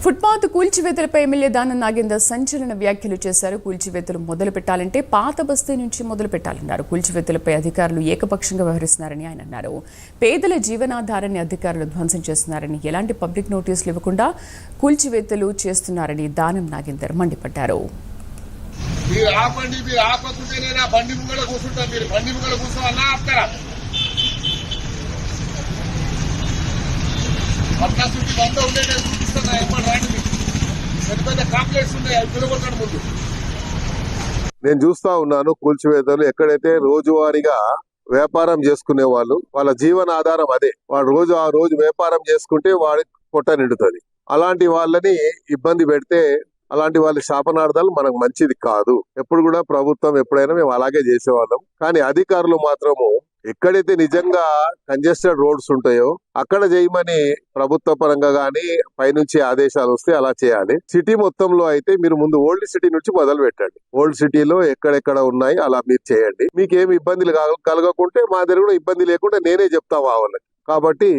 Footpath కూల్చివేతలపై MLA Danam Nagender సంచలన వ్యాఖ్యలు చేశారు. కూల్చివేతలు మొదలు పెట్టాలంటే పాత బస్తీ నుంచి మొదలు పెట్టాలన్నారు. కూల్చివేతలపై అధికారులు ఏకపక్షంగా వ్యవహరిస్తున్నారని ఆయన అన్నారు. పేదల జీవనాధారాన్ని అధికారులు ధ్వంసం చేస్తున్నారని, ఎలాంటి పబ్లిక్ నోటీసులు ఇవ్వకుండా కూల్చివేతలు చేస్తున్నారని దానం నాగేందర్ మండిపడ్డారు. నేను చూస్తా ఉన్నాను కూల్చివేతలు ఎక్కడైతే రోజువారీగా వ్యాపారం చేసుకునే వాళ్ళు, వాళ్ళ జీవన ఆధారం అదే. వాడు ఆ రోజు వ్యాపారం చేసుకుంటే వాడికి పొట్ట నిండుతుంది. అలాంటి వాళ్ళని ఇబ్బంది పెడితే, అలాంటి వాళ్ళ శాపనార్థాలు మనకు మంచిది కాదు. ఎప్పుడు కూడా ప్రభుత్వం ఎప్పుడైనా మేము అలాగే చేసేవాళ్ళం. కానీ అధికారులు మాత్రము ఎక్కడైతే నిజంగా కంజెస్టెడ్ రోడ్స్ ఉంటాయో అక్కడ చేయమని ప్రభుత్వ పరంగా గానీ పైనుంచి ఆదేశాలు వస్తే అలా చేయాలి. సిటీ మొత్తంలో అయితే మీరు ముందు ఓల్డ్ సిటీ నుంచి మొదలు పెట్టండి. ఓల్డ్ సిటీలో ఎక్కడెక్కడ ఉన్నాయి అలా మీరు చేయండి. మీకు ఏమి ఇబ్బందులు కలగకుంటే మా దగ్గర కూడా ఇబ్బంది లేకుండా నేనే చెప్తా వాళ్ళకి. కాబట్టి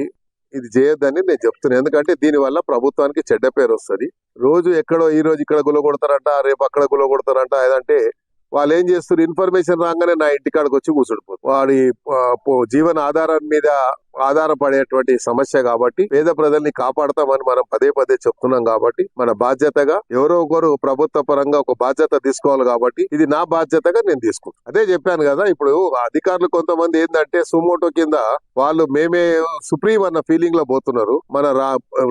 ఇది చేయొద్దని నేను చెప్తున్నాను. ఎందుకంటే దీని వల్ల ప్రభుత్వానికి చెడ్డ పేరు వస్తుంది. రోజు ఎక్కడో ఈ రోజు ఇక్కడ గులగొడతారంట, రేపు అక్కడ గులగొడతారంట. ఏదంటే వాళ్ళు ఏం చేస్తారు, ఇన్ఫర్మేషన్ రాగానే నా ఇంటికాడికి వచ్చి కూర్చుండిపోతుంది. వాడి జీవన ఆధారం మీద ఆధారపడేటువంటి సమస్య కాబట్టి పేద ప్రజల్ని కాపాడతామని మనం పదే పదే చెప్తున్నాం. కాబట్టి మన బాధ్యతగా ఎవరో ఒకరు ప్రభుత్వ పరంగా ఒక బాధ్యత తీసుకోవాలి. కాబట్టి ఇది నా బాధ్యతగా నేను తీసుకుంటాను. అదే చెప్పాను కదా, ఇప్పుడు అధికారులు కొంతమంది ఏంటంటే సుమోటో కింద వాళ్ళు మేమే సుప్రీం అన్న ఫీలింగ్ లో పోతున్నారు. మన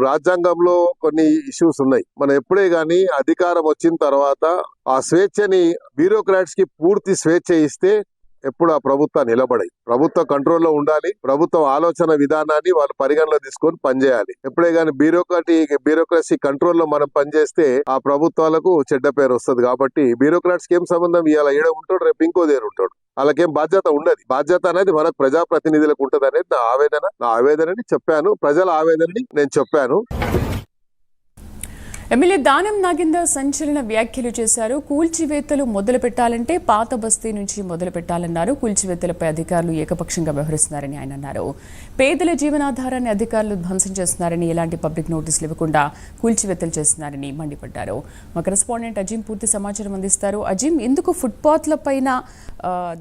రాజ్యాంగంలో కొన్ని ఇష్యూస్ ఉన్నాయి. మనం ఎప్పుడే గానీ అధికారం వచ్చిన తర్వాత ఆ స్వేచ్ఛని బ్యూరోక్రాట్స్ కి పూర్తి స్వేచ్ఛ ఇస్తే ఎప్పుడు ఆ ప్రభుత్వం నిలబడాయి. ప్రభుత్వ కంట్రోల్లో ఉండాలి. ప్రభుత్వం ఆలోచన విధానాన్ని వాళ్ళు పరిగణలో తీసుకొని పనిచేయాలి. ఎప్పుడే గానీ బ్యూరోక్రసీ కంట్రోల్లో మనం పనిచేస్తే ఆ ప్రభుత్వాలకు చెడ్డ పేరు వస్తుంది. కాబట్టి బ్యూరోక్రాట్స్ కి ఏం సంబంధం, ఇవాళ ఈడ ఉంటాడు, రేపు ఇంకో దగ్గర ఉంటాడు. వాళ్ళకేం బాధ్యత ఉండదు. బాధ్యత అనేది మనకు ప్రజాప్రతినిధులకు ఉంటది అనేది నా ఆవేదనని చెప్పాను. ప్రజల ఆవేదనని నేను చెప్పాను. ఎమ్మెల్యే దానం నాగేందర్ సంచలన వ్యాఖ్యలు చేశారు. కూల్చివేతలు మొదలు పెట్టాలంటే పాత బస్తీ నుంచి మొదలు పెట్టాలన్నారు. కూల్చివేతలపై అధికారులు ఏకపక్షంగా వ్యవహరిస్తున్నారని ఆయన అన్నారు. పేదల జీవనాధారాన్ని అధికారులు ధ్వంసం చేస్తున్నారని, ఎలాంటి పబ్లిక్ నోటీసులు ఇవ్వకుండా కూల్చివేతలు చేస్తున్నారని మండిపడ్డారు. మా కరెస్పాండెంట్ అజీం పూర్తి సమాచారం అందిస్తారు. అజీం, ఎందుకు ఫుట్పాత్ల పైన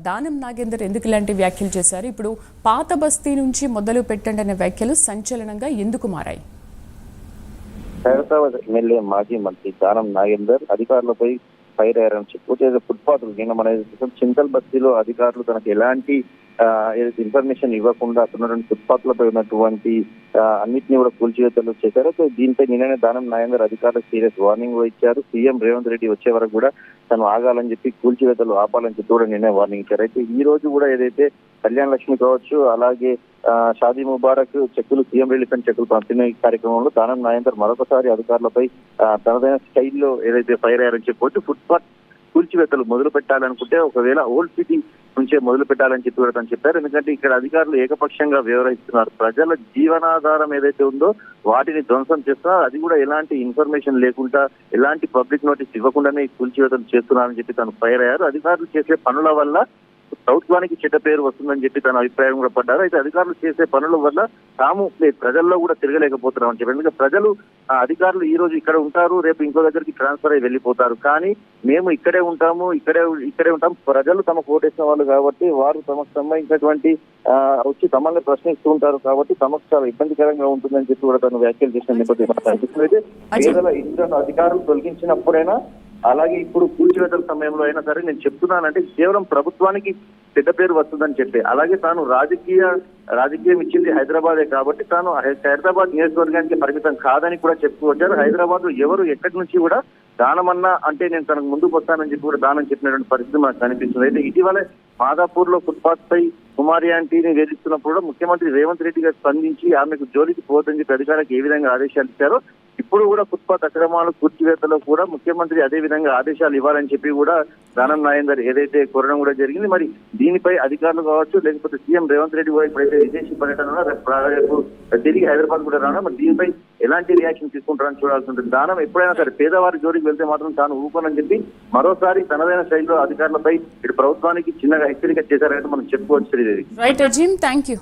దానం నాగేందర్ ఎందుకు ఇలాంటి వ్యాఖ్యలు చేశారు? ఇప్పుడు పాత బస్తీ నుంచి మొదలు పెట్టండి అనే వ్యాఖ్యలు సంచలనంగా ఎందుకు మారాయి? హైదరాబాద్ ఎమ్మెల్యే మాజీ మంత్రి దానం నాగేందర్ అధికారులపై ఫైర్ అయ్యారని చెప్పుకోవచ్చు. ఫుట్పాత్లు నిన్న మన చింతల్ బస్తీలో అధికారులు తనకు ఎలాంటి ఇన్ఫర్మేషన్ ఇవ్వకుండా ఉన్నటువంటి ఫుట్పాత్లపై ఉన్నటువంటి అన్నింటినీ కూడా కూల్చివేతలు చేశారు. సో దీనిపై నిన్ననే దానం నాగేందర్ అధికారులకు సీరియస్ వార్నింగ్ ఇచ్చారు. సీఎం రేవంత్ రెడ్డి వచ్చే వరకు కూడా తను ఆగాలని చెప్పి, కూల్చివేతలు ఆపాలని చెప్పి కూడా నిన్నే వార్నింగ్ ఇచ్చారు. అయితే ఈ రోజు కూడా ఏదైతే కళ్యాణ లక్ష్మి కావచ్చు, అలాగే షాదీ ముబారక్ చెక్కులు, సీఎం రిలీఫ్ అండ్ చెక్కులు పంపిణీ కార్యక్రమంలో దానం నాగేందర్ మరొకసారి అధికారులపై తనదైన స్టైల్లో ఏదైతే ఫైర్ అయ్యారని చెప్పవచ్చు. ఫుట్పాత్ కూల్చివేతలు మొదలు పెట్టాలనుకుంటే ఒకవేళ ఓల్డ్ సిటీ నుంచే మొదలు పెట్టాలని చెప్పి కూడా తను చెప్పారు. ఎందుకంటే ఇక్కడ అధికారులు ఏకపక్షంగా వ్యవహరిస్తున్నారు. ప్రజల జీవనాధారం ఏదైతే ఉందో వాటిని ధ్వంసం చేస్తున్నారు. అది కూడా ఎలాంటి ఇన్ఫర్మేషన్ లేకుండా, ఎలాంటి పబ్లిక్ నోటీస్ ఇవ్వకుండానే కూల్చివేతలు చేస్తున్నారని చెప్పి తను ఫైర్ అయ్యారు. అధికారులు చేసే పనుల వల్ల ప్రభుత్వానికి చెడ్డ పేరు వస్తుందని చెప్పి తన అభిప్రాయం కూడా పడ్డారు. అయితే అధికారులు చేసే పనుల వల్ల తాము ప్రజల్లో కూడా తిరగలేకపోతున్నాం అని చెప్పి, ఎందుకంటే ప్రజలు అధికారులు ఈ రోజు ఇక్కడ ఉంటారు, రేపు ఇంకో దగ్గరికి ట్రాన్స్ఫర్ అయ్యి వెళ్ళిపోతారు. కానీ మేము ఇక్కడే ఉంటాము. ప్రజలు తమకు ఓటేసిన వాళ్ళు కాబట్టి వారు తమకు సంబంధించినటువంటి వచ్చి తమల్ని ప్రశ్నిస్తూ ఉంటారు. కాబట్టి తమకు చాలా ఇబ్బందికరంగా ఉంటుందని చెప్పి కూడా తను వ్యాఖ్యలు చేసిన నేపథ్యం అనిపిస్తుంది. పేదల ఇళ్లను అధికారులు తొలగించినప్పుడైనా, అలాగే ఇప్పుడు కూల్చివేతల సమయంలో అయినా సరే నేను చెప్తున్నానంటే కేవలం ప్రభుత్వానికి చెడ్డ పేరు వస్తుందని చెప్పి, అలాగే తాను రాజకీయం ఇచ్చింది హైదరాబాదే కాబట్టి తాను హైదరాబాద్ నియోజకవర్గానికి పరిమితం కాదని కూడా చెప్పుకొచ్చారు. హైదరాబాద్ లో ఎవరు ఎక్కడి నుంచి కూడా దానమన్నా అంటే నేను తనకు ముందుకు వస్తానని చెప్పి కూడా దానం చెప్పినటువంటి పరిస్థితి మనకు కనిపిస్తుంది. అయితే ఇటీవలే మాదాపూర్ లో ఫుట్పాత్ పై కుమారి ఆంటీని వేధిస్తున్నప్పుడు కూడా ముఖ్యమంత్రి రేవంత్ రెడ్డి గారు స్పందించి ఆమెకు జోలికి పోదని చెప్పి అధికారులకు ఏ విధంగా ఆదేశాలు ఇచ్చారో, ఇప్పుడు కూడా ఫుట్పాత్ అక్రమాలు కూల్చివేతలో కూడా ముఖ్యమంత్రి అదే విధంగా ఆదేశాలు ఇవ్వాలని చెప్పి కూడా దానం నాగేందర్ ఏదైతే కోరడం కూడా జరిగింది. మరి దీనిపై అధికారులు కావచ్చు, లేకపోతే సీఎం రేవంత్ రెడ్డి కూడా ఇప్పుడైతే విదేశీ పర్యటన రేపు తిరిగి హైదరాబాద్ కూడా రావడం, మరి దీనిపై ఎలాంటి రియాక్షన్ తీసుకుంటారని చూడాల్సి ఉంటుంది. దానం ఎప్పుడైనా సరే పేదవారి జోలికి వెళ్తే మాత్రం తాను ఊరుకోనని చెప్పి మరోసారి తనదైన శైలిలో అధికారులపై ఇటు ప్రభుత్వానికి చిన్నగా హెచ్చరిక చేశారంటే మనం చెప్పుకోవచ్చు. Right Azeem, thank you.